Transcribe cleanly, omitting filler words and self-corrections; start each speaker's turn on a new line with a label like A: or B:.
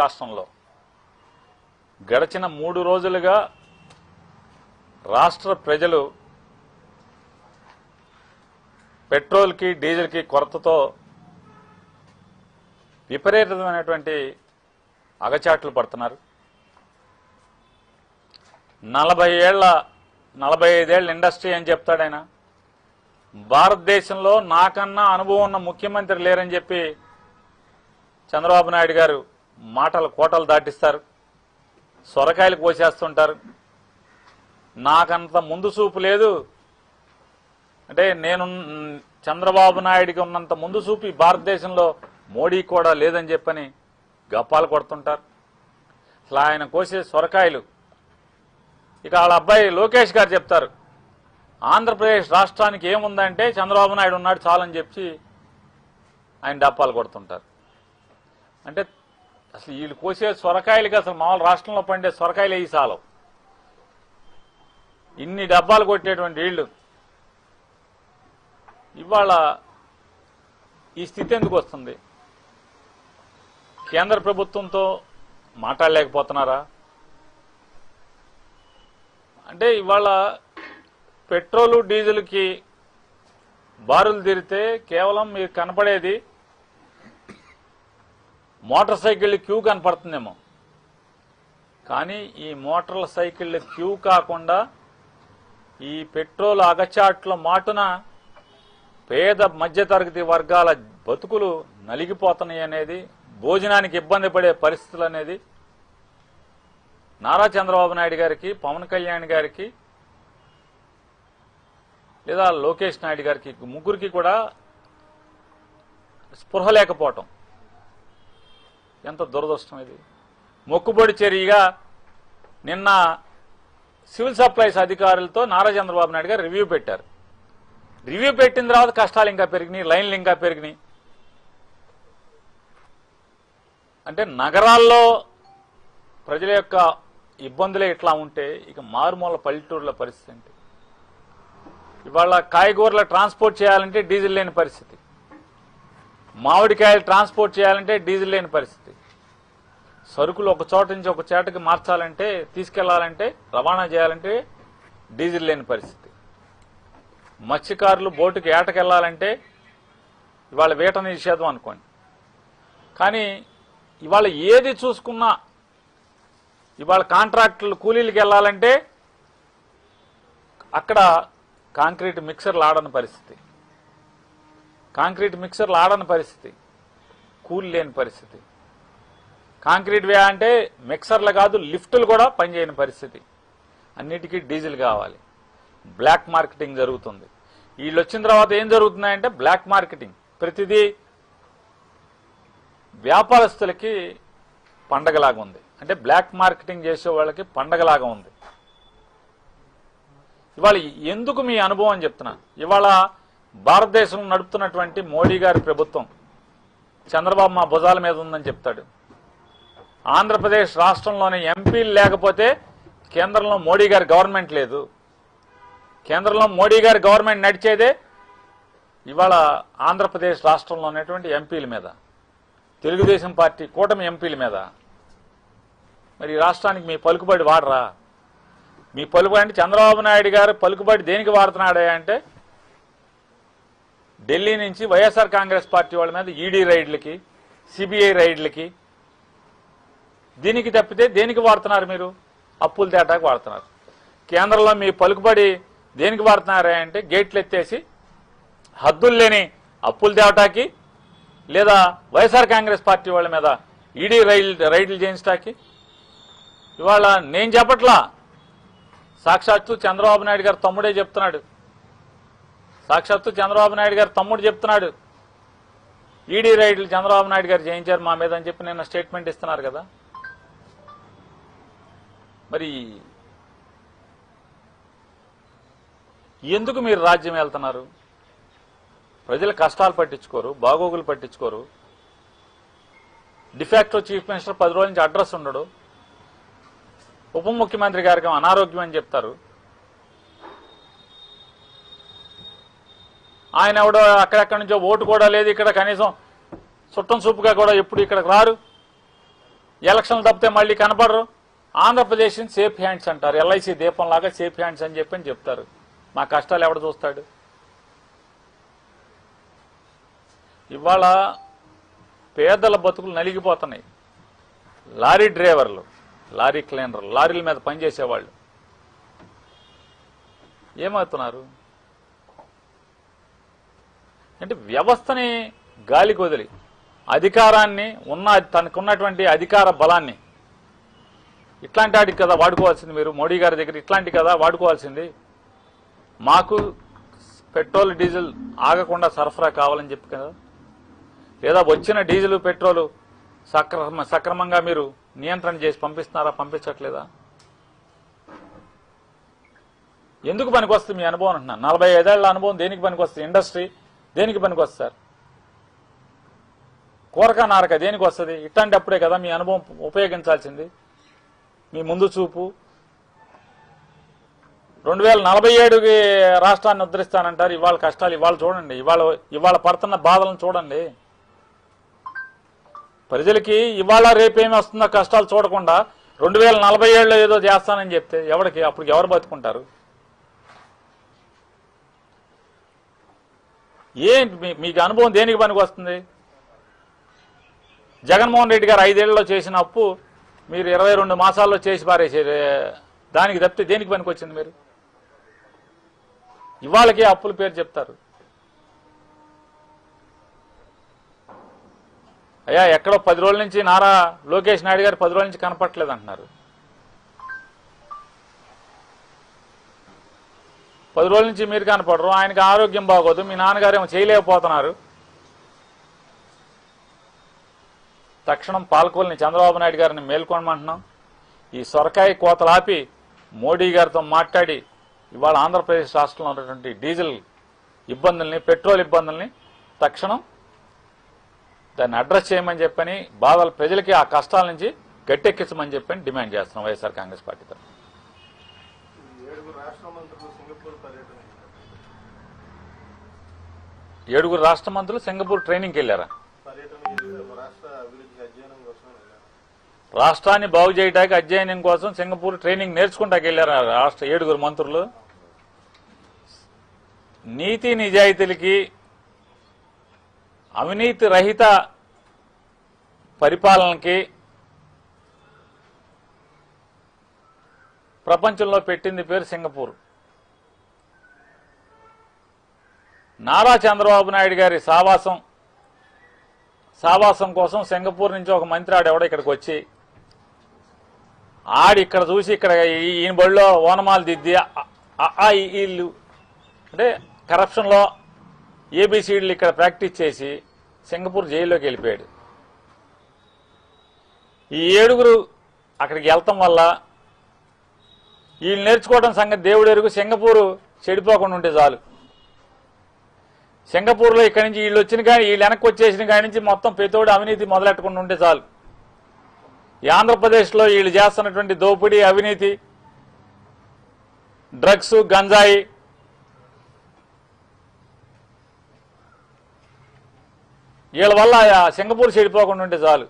A: రాష్ట్రంలో గడిచిన 3 రోజులుగా రాష్ట్ర ప్రజలు పెట్రోల్కి డీజిల్కి కొరతతో విపరీతమైనటువంటి అగచాట్లు పడుతున్నారు. 45 ఏళ్ల ఇండస్ట్రీ అని చెప్తాడు ఆయన. భారతదేశంలో నాకన్నా అనుభవం ఉన్న ముఖ్యమంత్రి లేరని చెప్పి చంద్రబాబు నాయుడు గారు కోటలు దాటిస్తారు, సొరకాయలు కోసేస్తుంటారు. నాకంత ముందు చూపు లేదు అంటే నేను చంద్రబాబు నాయుడికి ఉన్నంత ముందు చూపు ఈ భారతదేశంలో మోడీ కూడా లేదని చెప్పని గప్పాలు కొడుతుంటారు. అసలు ఆయన కోసే సొరకాయలు ఇక వాళ్ళ అబ్బాయి లోకేష్ గారు చెప్తారు, ఆంధ్రప్రదేశ్ రాష్ట్రానికి ఏముందంటే చంద్రబాబు నాయుడు ఉన్నాడు చాలని చెప్పి ఆయన డప్పాలు కొడుతుంటారు. అంటే అసలు వీళ్ళు కోసే సొరకాయలకి అసలు మామూలు రాష్ట్రంలో పండే సొరకాయలు వేయి చాలవు. ఇన్ని డబ్బాలు కొట్టేటువంటి వీళ్ళు ఇవాళ ఈ స్థితి ఎందుకు వస్తుంది? కేంద్ర ప్రభుత్వంతో మాట్లాడలేకపోతున్నారా? అంటే ఇవాళ పెట్రోలు డీజిల్కి బారులు తీరితే కేవలం మీకు కనపడేది మోటార్ సైకిళ్ళ క్యూ కనపడుతుందేమో, కానీ ఈ మోటార్ సైకిళ్ళ క్యూ కాకుండా ఈ పెట్రోల్ అగచాట్ల మాటున పేద మధ్యతరగతి వర్గాల బతుకులు నలిగిపోతున్నాయి అనేది, భోజనానికి ఇబ్బంది పడే పరిస్థితులు అనేది నారా చంద్రబాబు నాయుడు గారికి, పవన్ కళ్యాణ్ గారికి లేదా లోకేష్ నాయుడు గారికి, ముగ్గురికి కూడా స్పృహ లేకపోవటం ఎంత దురదృష్టం ఇది. మొక్కుబడి చర్యగా నిన్న సివిల్ సప్లైస్ అధికారులతో నారా చంద్రబాబు నాయుడు గారు రివ్యూ పెట్టారు. రివ్యూ పెట్టిన తర్వాత కష్టాలు ఇంకా పెరిగినాయి, లైన్లు ఇంకా పెరిగినాయి. అంటే నగరాల్లో ప్రజల యొక్క ఇబ్బందులే ఇట్లా ఉంటే ఇక మారుమూల పల్లెటూరుల పరిస్థితి ఏంటి? ఇవాళ కాయగూరల ట్రాన్స్పోర్ట్ చేయాలంటే డీజిల్ లేని పరిస్థితి, మామిడికాయలు ట్రాన్స్పోర్ట్ చేయాలంటే డీజిల్ లేని పరిస్థితి, సరుకులు ఒక చోట నుంచి ఒక చోటకి మార్చాలంటే, తీసుకెళ్లాలంటే, రవాణా చేయాలంటే డీజిల్ లేని పరిస్థితి, మత్స్యకారులు బోటుకి ఏటకెళ్లాలంటే ఇవాళ వేట నిషేధం అనుకోండి. కానీ ఇవాళ ఏది చూసుకున్నా ఇవాళ కాంట్రాక్టులు కూలీలకు వెళ్లాలంటే అక్కడ కాంక్రీట్ మిక్సర్లు ఆడని పరిస్థితి, కూలీ లేని పరిస్థితి. కాంక్రీట్ వే అంటే మిక్సర్లు కాదు, లిఫ్టులు కూడా పనిచేయని పరిస్థితి. అన్నిటికీ డీజిల్ కావాలి. బ్లాక్ మార్కెటింగ్ జరుగుతుంది. వీళ్ళు వచ్చిన తర్వాత ఏం జరుగుతున్నాయంటే బ్లాక్ మార్కెటింగ్. ప్రతిదీ వ్యాపారస్తులకి పండగలాగా ఉంది, అంటే బ్లాక్ మార్కెటింగ్ చేసే వాళ్ళకి పండగలాగా ఉంది. ఇవాళ ఎందుకు మీ అనుభవం అని చెప్తున్నా. ఇవాళ భారతదేశంలో నడుపుతున్నటువంటి మోడీ గారి ప్రభుత్వం, చంద్రబాబు మా భుజాల మీద ఉందని చెప్తాడు. ఆంధ్రప్రదేశ్ రాష్ట్రంలోని ఎంపీలు లేకపోతే కేంద్రంలో మోడీ గారి గవర్నమెంట్ లేదు. కేంద్రంలో మోడీ గారి గవర్నమెంట్ నడిచేదే ఇవాళ ఆంధ్రప్రదేశ్ రాష్ట్రంలో ఉన్నటువంటి ఎంపీల మీద, తెలుగుదేశం పార్టీ కూటమి ఎంపీల మీద. మరి ఈ రాష్ట్రానికి మీ పలుకుబడి వాడరా? మీ పలుకుబడి అంటే చంద్రబాబు నాయుడు గారు పలుకుబడి దేనికి వాడుతున్నాడే అంటే ఢిల్లీ నుంచి వైఎస్ఆర్ కాంగ్రెస్ పార్టీ వాళ్ళ మీద ఈడీ రైడ్లకి, సిబిఐ రైడ్లకి, దీనికి తప్పితే దేనికి వాడుతున్నారు మీరు? అప్పులు తేటాకి వాడుతున్నారు. కేంద్రంలో మీ పలుకుబడి దేనికి వాడుతున్నారా అంటే గేట్లు ఎత్తేసి హద్దులు లేని అప్పులు తేవటాకి, లేదా వైఎస్ఆర్ కాంగ్రెస్ పార్టీ వాళ్ళ మీద ఈడీ రైడ్లు చేయించటానికి. ఇవాళ నేను చెప్పట్లా, సాక్షాత్తు చంద్రబాబు నాయుడు గారు తమ్ముడే చెప్తున్నాడు. ఈడీ రైడ్లు చంద్రబాబు నాయుడు గారు చేయించారు మా మీద అని చెప్పి నిన్న స్టేట్మెంట్ ఇస్తున్నారు కదా. మరి ఎందుకు మీరు రాజ్యం వెళ్తున్నారు? ప్రజల కష్టాలు పట్టించుకోరు, బాగోగులు పట్టించుకోరు. డిఫాక్టో చీఫ్ మినిస్టర్ 10 రోజుల నుంచి అడ్రస్ ఉండడు. ఉప ముఖ్యమంత్రి గారికి అనారోగ్యం అని చెప్తారు. ఆయన ఎవడో అక్కడెక్కడి నుంచో ఓటు కూడా లేదు, ఇక్కడ కనీసం చుట్టం చూపుగా కూడా ఎప్పుడు ఇక్కడికి రారు. ఎలక్షన్లు తప్పితే మళ్ళీ కనపడరు. ఆంధ్రప్రదేశ్ సేఫ్ హ్యాండ్స్ అంటారు, ఎల్ఐసి దీపంలాగా సేఫ్ హ్యాండ్స్ అని చెప్తారు. మా కష్టాలు ఎవడు చూస్తాడు? ఇవాళ పేదల బతుకులు నలిగిపోతున్నాయి. లారీ డ్రైవర్లు, లారీ క్లీనర్లు, లారీల మీద పనిచేసేవాళ్ళు ఏమవుతున్నారు అంటే వ్యవస్థని గాలికి వదిలి అధికారాన్ని తనకున్నటువంటి అధికార బలాన్ని ఇట్లాంటి వాటికి కదా వాడుకోవాల్సింది. మీరు మోడీ గారి దగ్గర ఇట్లాంటి కదా వాడుకోవాల్సింది. మాకు పెట్రోల్ డీజిల్ ఆగకుండా సరఫరా కావాలని చెప్పి కదా, లేదా వచ్చిన డీజిల్ పెట్రోలు సక్రమంగా మీరు నియంత్రణ చేసి పంపిస్తున్నారా, పంపించట్లేదా? ఎందుకు పనికొస్తుంది మీ అనుభవం అంటున్నాను. 45 ఏళ్ల అనుభవం దేనికి పనికొస్తుంది? ఇండస్ట్రీ దేనికి పనికొస్తుంది సార్? కూరక నారక దేనికి వస్తుంది? ఇట్లాంటి అప్పుడే కదా మీ అనుభవం ఉపయోగించాల్సింది, మీ ముందు చూపు. 2047కి రాష్ట్రాన్ని ఉద్ధరిస్తానంటారు. ఇవాళ కష్టాలు ఇవాళ చూడండి, ఇవాళ పడుతున్న బాధలను చూడండి. ప్రజలకి ఇవాళ రేపేమి వస్తుందో కష్టాలు చూడకుండా 2047లో ఏదో చేస్తానని చెప్తే ఎవరికి అప్పుడు ఎవరు బతుకుంటారు? మీకు అనుభవం దేనికి పనికి వస్తుంది? జగన్మోహన్ రెడ్డి గారు 5 ఏళ్లలో చేసిన అప్పు మీరు 22 మాసాల్లో చేసి పారేసారు. దానికి తప్పితే దేనికి పనికి వచ్చింది? మీరు ఇవాళకి అప్పుల పేరు చెప్తారు. అయ్యా ఎక్కడో 10 రోజుల నుంచి నారా లోకేష్ నాయుడు గారు 10 రోజుల నుంచి కనపట్లేదు అంటున్నారు. 10 రోజుల నుంచి మీరు కనపడరు, ఆయనకి ఆరోగ్యం బాగోదు, మీ నాన్నగారేమో చేయలేకపోతున్నారు. తక్షణం పాలకొల్ని చంద్రబాబు నాయుడు గారిని మేల్కొనమంటున్నాం. ఈ సొరకాయ కోతలాపి మోడీ గారితో మాట్లాడి ఇవాళ ఆంధ్రప్రదేశ్ రాష్ట్రంలో ఉన్నటువంటి డీజిల్ ఇబ్బందుల్ని, పెట్రోల్ ఇబ్బందుల్ని తక్షణం దాన్ని అడ్రస్ చేయమని చెప్పని ప్రజలకి ఆ కష్టాల నుంచి గట్టెక్కించమని చెప్పని డిమాండ్ చేస్తున్నాం వైఎస్ఆర్ కాంగ్రెస్ పార్టీ తరఫున. 7 రాష్ట్ర మంత్రులు సింగపూర్ ట్రైనింగ్కి వెళ్ళారా? రాష్ట్రాన్ని బాగు చేయడానికి అధ్యయనం కోసం సింగపూర్ ట్రైనింగ్ నేర్చుకుంటాకి వెళ్ళారా 7 మంత్రులు? నీతి నిజాయితీలకి, అవినీతి రహిత పరిపాలనకి ప్రపంచంలో పెట్టింది పేరు సింగపూర్. నారా చంద్రబాబు నాయుడు గారి సావాసం కోసం సింగపూర్ నుంచి ఒక మంత్రి ఆడెవడో ఇక్కడికి వచ్చి ఇక్కడ చూసి ఇక్కడ ఈయన బడిలో ఓనమాలు దిద్ది వీళ్ళు అంటే కరప్షన్లో ఏబిసిడీలు ఇక్కడ ప్రాక్టీస్ చేసి సింగపూర్ జైల్లోకి వెళ్ళిపోయాడు. ఈ 7 అక్కడికి వెళ్తాం వల్ల వీళ్ళు నేర్చుకోవడం సంగతి దేవుడు ఎరుగు. సింగపూర్ చెడిపోకుండా ఉంటే చాలు. సింగపూర్లో ఇక్కడి నుంచి వీళ్ళు వచ్చిన కానీ వీళ్ళు వెనక్కి వచ్చేసిన కాడి నుంచి మొత్తం పెతోడు అవినీతి మొదలెట్టకుండా ఉంటే చాలు. ఈ ఆంధ్రప్రదేశ్లో వీళ్ళు చేస్తున్నటువంటి దోపిడీ, అవినీతి, డ్రగ్స్, గంజాయి, వీళ్ళ వల్ల సింగపూర్ చెడిపోకుండా ఉంటే చాలు.